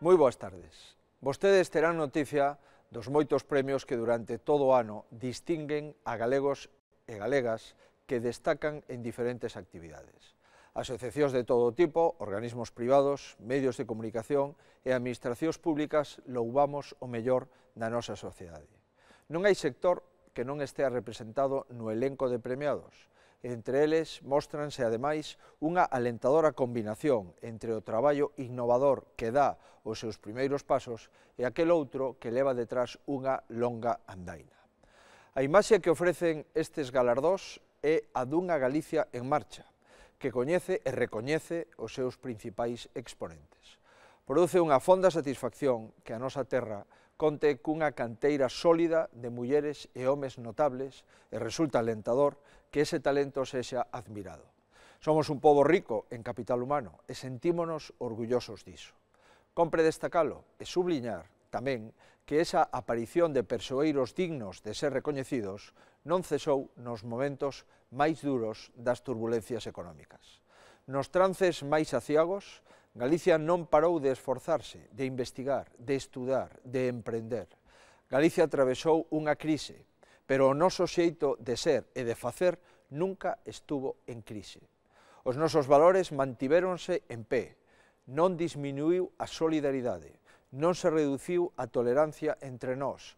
Moi boas tardes. Vostedes terán noticia dos moitos premios que durante todo o ano distinguen a galegos e galegas que destacan en diferentes actividades. Asociacións de todo tipo, organismos privados, medios de comunicación e administracións públicas louvamos o mellor da nosa sociedade. Non hai sector que non estea representado no elenco de premiados. Entre eles, móstranse, ademais, unha alentadora combinación entre o traballo innovador que dá os seus primeiros pasos e aquel outro que leva detrás unha longa andaina. A imaxe que ofrecen estes galardós é a dunha Galicia en marcha, que coñece e recoñece os seus principais exponentes. Produce unha fonda satisfacción que a nosa terra conte cunha canteira sólida de mulleres e homes notables e resulta alentador que ese talento sexa admirado. Somos un pobo rico en capital humano e sentímonos orgullosos diso. Compre destacalo e subliñar tamén que esa aparición de persoeiros dignos de ser recoñecidos non cesou nos momentos máis duros das turbulencias económicas. Nos trances máis aciagos, Galicia non parou de esforzarse, de investigar, de estudar, de emprender. Galicia atravesou unha crise, pero o noso xeito de ser e de facer nunca estuvo en crise. Os nosos valores mantivéronse en pé, non disminuiu a solidaridade, non se reduciu a tolerancia entre nós,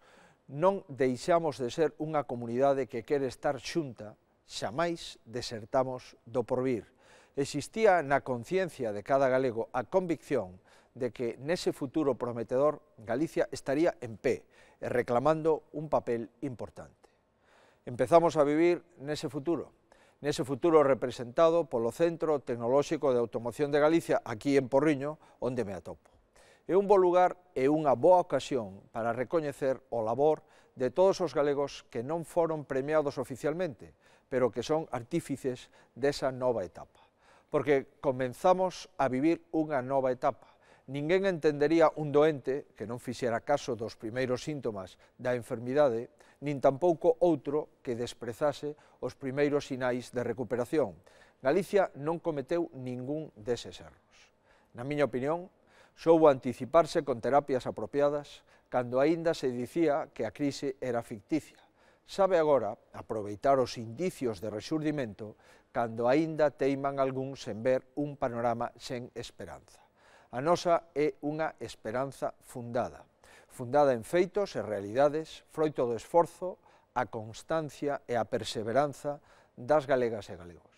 non deixamos de ser unha comunidade que quere estar xunta, xamais desertamos do porvir. Existía na conciencia de cada galego a convicción de que nese futuro prometedor Galicia estaría en pé e reclamando un papel importante. Empezamos a vivir nese futuro representado polo Centro Tecnolóxico de Automoción de Galicia, aquí en Porriño, onde me atopo. É un bo lugar e unha boa ocasión para recoñecer o labor de todos os galegos que non foron premiados oficialmente, pero que son artífices desa nova etapa. Porque comenzamos a vivir unha nova etapa. Ninguén entendería un doente que non fixera caso dos primeiros síntomas da enfermidade, nin tampouco outro que desprezase os primeiros sinais de recuperación. Galicia non cometeu ningún deses erros. Na miña opinión, soubo anticiparse con terapias apropiadas cando aínda se dicía que a crise era ficticia. Sabe agora aproveitar os indicios de rexurdimento cando aínda teiman algúns en ver un panorama sen esperanza. A nosa é unha esperanza fundada en feitos e realidades, froito do esforzo, a constancia e a perseveranza das galegas e galegos.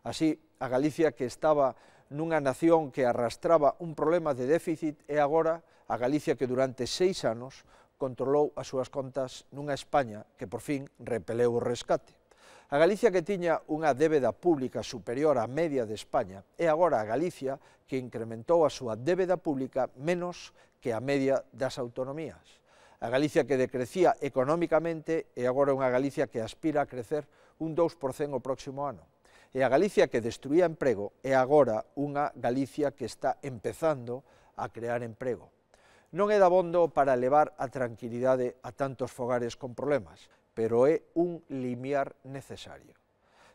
Así, a Galicia que estaba nunha nación que arrastraba un problema de déficit é agora a Galicia que durante 6 anos controlou as súas contas nunha España que por fin repeleu o rescate. A Galicia que tiña unha débeda pública superior á media de España é agora a Galicia que incrementou a súa débeda pública menos que a media das autonomías. A Galicia que decrecía económicamente é agora unha Galicia que aspira a crecer un 2% o próximo ano. E a Galicia que destruía emprego é agora unha Galicia que está empezando a crear emprego. Non é dabondo para levar a tranquilidade a tantos fogares con problemas, pero é un limiar necesario.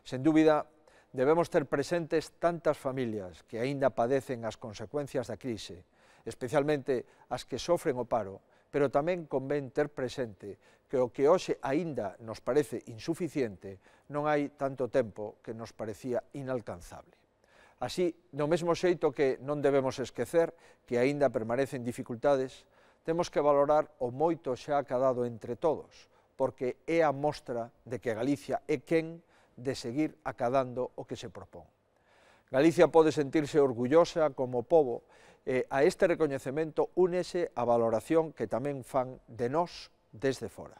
Sen dúbida, debemos ter presentes tantas familias que aínda padecen as consecuencias da crise, especialmente as que sofren o paro, pero tamén convén ter presente que o que hoxe aínda nos parece insuficiente non hai tanto tempo que nos parecía inalcanzable. Así, do mesmo xeito que non debemos esquecer que aínda permanecen dificultades, temos que valorar o moito xa acadado entre todos, porque é a mostra de que Galicia é quen de seguir acadando o que se propón. Galicia pode sentirse orgullosa como pobo e a este recoñecemento únese a valoración que tamén fan de nós desde fora.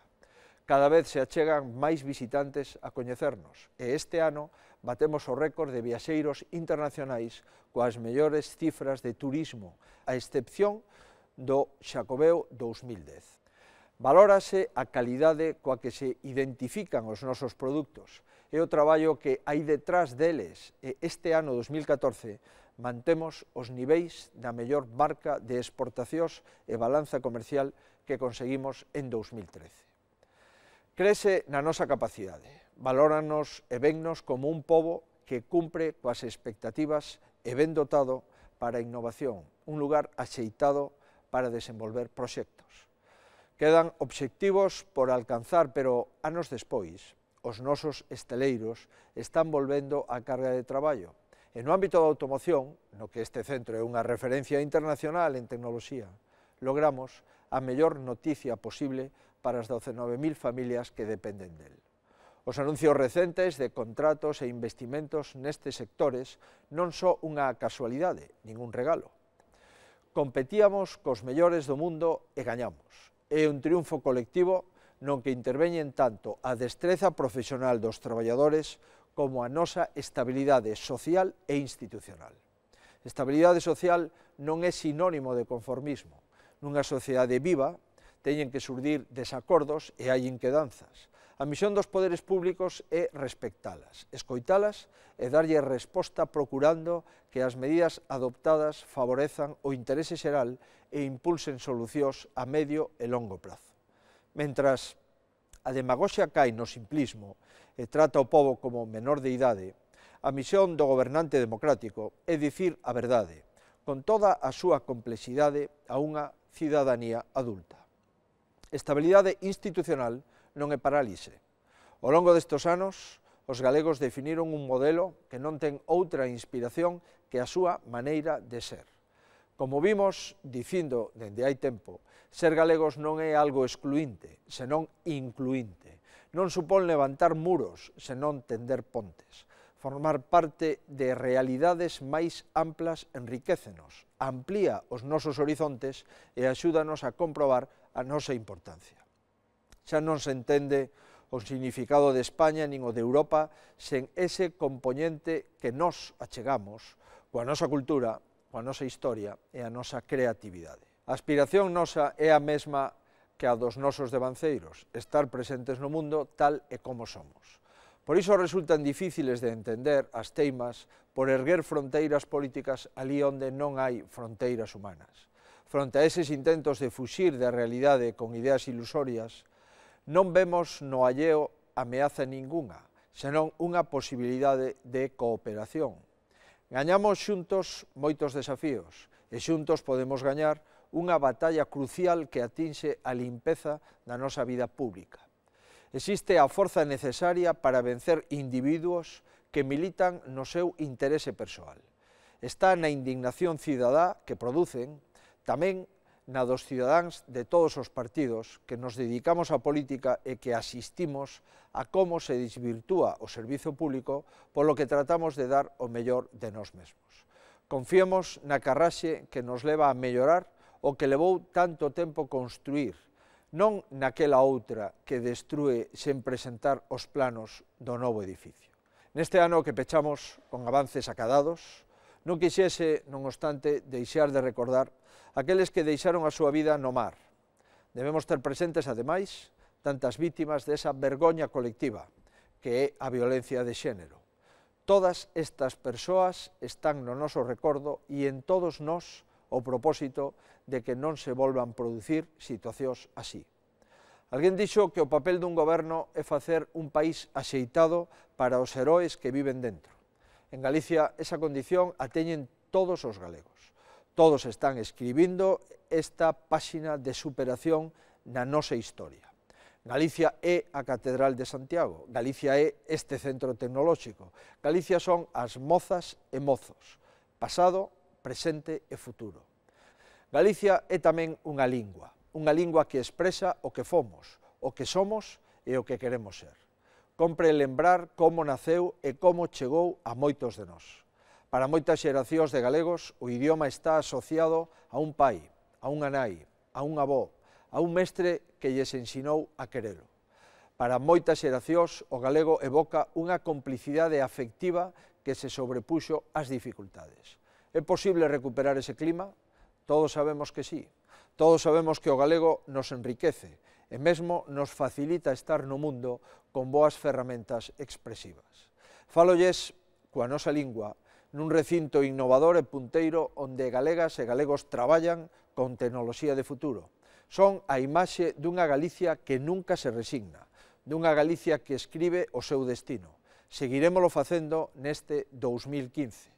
Cada vez se achegan máis visitantes a coñecernos e este ano batemos o récord de viaxeiros internacionais coas mellores cifras de turismo, a excepción do Xacobeo 2010. Valórase a calidade coa que se identifican os nosos produtos e o traballo que hai detrás deles e este ano 2014 mantemos os niveis da mellor marca de exportacións e balanza comercial que conseguimos en 2013. Crese na nosa capacidade, valóranos e vennos como un pobo que cumpre coas expectativas e ben dotado para a innovación, un lugar axeitado para desenvolver proxectos. Quedan obxectivos por alcanzar, pero anos despois, os nosos esteleiros están volvendo á carga de traballo. E no ámbito da automoción, no que este centro é unha referencia internacional en tecnoloxía, logramos a mellor noticia posible para as 19.000 familias que dependen del. Os anuncios recentes de contratos e investimentos nestes sectores non son unha casualidade, ningún regalo. Competíamos cos mellores do mundo e gañamos. É un triunfo colectivo non que interveñen tanto a destreza profesional dos traballadores como a nosa estabilidade social e institucional. Estabilidade social non é sinónimo de conformismo. Nunha sociedade viva teñen que surdir desacordos e hai inquedanzas. A misión dos poderes públicos é respectalas, escoitalas e darlle resposta procurando que as medidas adoptadas favorezan o interese xeral e impulsen solucións a medio e longo prazo. Mentras a demagoxia cae no simplismo e trata o pobo como menor de idade, a misión do gobernante democrático é dicir a verdade, con toda a súa complexidade a unha cidadanía adulta. Estabilidade institucional non é parálise. Ao longo destes anos, os galegos definiron un modelo que non ten outra inspiración que a súa maneira de ser. Como vimos dicindo dende hai tempo, ser galegos non é algo excluinte, senón incluinte. Non supón levantar muros, senón tender pontes. Formar parte de realidades máis amplas enriquécenos, amplía os nosos horizontes e axúdanos a comprobar a nosa importancia. Xa non se entende o significado de España nin o de Europa sen ese compoñente que nos achegamos coa nosa cultura, coa nosa historia e a nosa creatividade. A aspiración nosa é a mesma que a dos nosos devanceiros, estar presentes no mundo tal e como somos. Por iso resultan difíciles de entender as teimas por erguer fronteiras políticas ali onde non hai fronteiras humanas. Fronte a eses intentos de fuxir da realidade con ideas ilusorias, non vemos no alleo ameaza ningunha, senón unha posibilidade de cooperación. Gañamos xuntos moitos desafíos e xuntos podemos gañar unha batalla crucial que atinxe a limpeza da nosa vida pública. Existe a forza necesaria para vencer individuos que militan no seu interese persoal. Está na indignación cidadá que producen, tamén na dos cidadáns de todos os partidos que nos dedicamos á política e que asistimos a como se desvirtúa o servizo público polo que tratamos de dar o mellor de nós mesmos. Confiemos na carraxe que nos leva a mellorar o que levou tanto tempo construir, non naquela outra que destrúe sen presentar os planos do novo edificio. Neste ano que pechamos con avances acadados, non quixese, non obstante, deixar de recordar aqueles que deixaron a súa vida no mar. Debemos ter presentes, ademais, tantas vítimas desa vergoña colectiva, que é a violencia de xénero. Todas estas persoas están no noso recordo e en todos nós o propósito de que non se volvan producir situacións así. Alguén dixo que o papel dun goberno é facer un país axeitado para os heroes que viven dentro. En Galicia esa condición a teñen todos os galegos. Todos están escribindo esta páxina de superación na nosa historia. Galicia é a Catedral de Santiago, Galicia é este centro tecnolóxico, Galicia son as mozas e mozos, pasado, presente e futuro. Galicia é tamén unha lingua que expresa o que fomos, o que somos e o que queremos ser. Compre lembrar como naceu e como chegou a moitos de nós. Para moitas xeracións de galegos, o idioma está asociado a un pai, a unha nai, a un avó, a un mestre que lles ensinou a querelo. Para moitas xeracións, o galego evoca unha complicidade afectiva que se sobrepuxo ás dificultades. É posible recuperar ese clima? Todos sabemos que sí. Todos sabemos que o galego nos enriquece e mesmo nos facilita estar no mundo con boas ferramentas expresivas. Fálolles coa nosa lingua, nun recinto innovador e punteiro onde galegas e galegos traballan con tecnoloxía de futuro. Son a imaxe dunha Galicia que nunca se resigna, dunha Galicia que escribe o seu destino. Seguirémolo facendo neste 2015.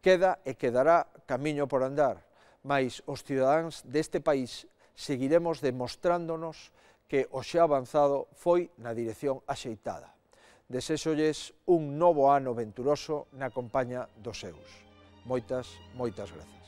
Queda e quedará camiño por andar, mais os cidadáns deste país seguiremos demostrándonos que o xa avanzado foi na dirección axeitada. Desexolles un novo ano venturoso na compaña dos seus. Moitas grazas.